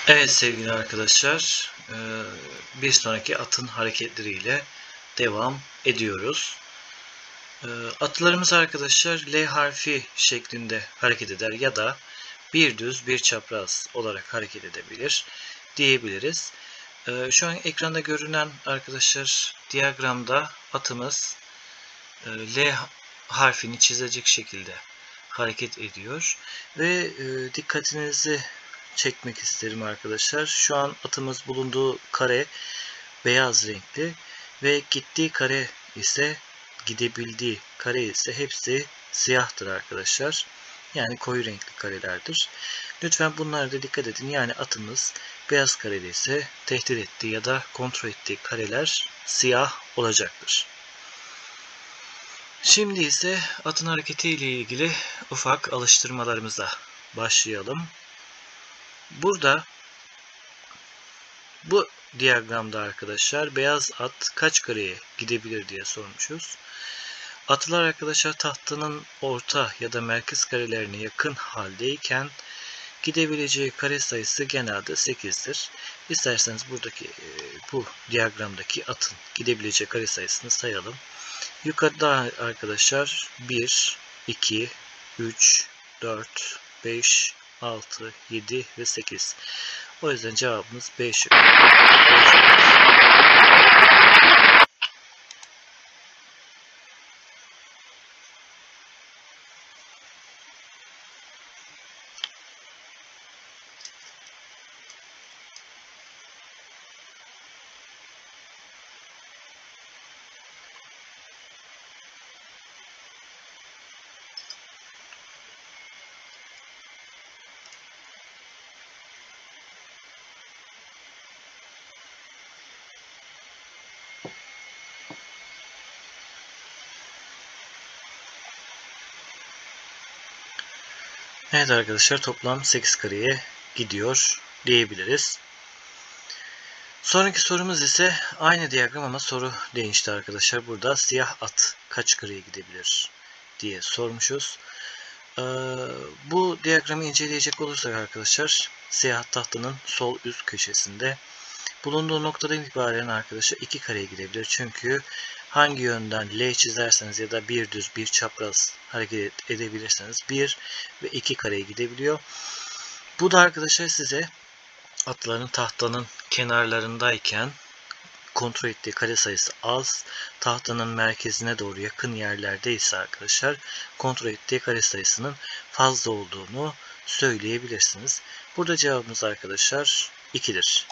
Evet sevgili arkadaşlar, bir sonraki atın hareketleriyle devam ediyoruz. Atlarımız arkadaşlar L harfi şeklinde hareket eder ya da bir düz bir çapraz olarak hareket edebilir diyebiliriz. Şu an ekranda görünen arkadaşlar diyagramda atımız L harfini çizecek şekilde hareket ediyor ve dikkatinizi çekmek isterim arkadaşlar. Şu an atımız bulunduğu kare beyaz renkli ve gittiği kare ise gidebildiği kare ise hepsi siyahtır arkadaşlar. Yani koyu renkli karelerdir. Lütfen bunlara da dikkat edin. Yani atımız beyaz karede ise tehdit ettiği ya da kontrol ettiği kareler siyah olacaktır. Şimdi ise atın hareketi ile ilgili ufak alıştırmalarımıza başlayalım. Burada bu diyagramda arkadaşlar beyaz at kaç kareye gidebilir diye sormuşuz. Atlar arkadaşlar tahtanın orta ya da merkez karelerine yakın haldeyken gidebileceği kare sayısı genelde 8'dir. İsterseniz buradaki bu diyagramdaki atın gidebileceği kare sayısını sayalım. Yukarıda arkadaşlar 1, 2, 3, 4, 5, 6, 7 ve 8. O yüzden cevabımız B şıkkı. Evet arkadaşlar toplam 8 kareye gidiyor diyebiliriz. Sonraki sorumuz ise aynı diyagram ama soru değişti arkadaşlar. Burada siyah at kaç kareye gidebilir diye sormuşuz. Bu diyagramı inceleyecek olursak arkadaşlar siyah tahtanın sol üst köşesinde bulunduğu noktadan itibaren arkadaşlar 2 kareye gidebilir. Çünkü hangi yönden L çizerseniz ya da bir düz bir çapraz hareket edebilirseniz 1 ve 2 kareye gidebiliyor. Bu da arkadaşlar size atların tahtanın kenarlarındayken kontrol ettiği kare sayısı az, tahtanın merkezine doğru yakın yerlerde ise arkadaşlar kontrol ettiği kare sayısının fazla olduğunu söyleyebilirsiniz. Burada cevabımız arkadaşlar 2'dir.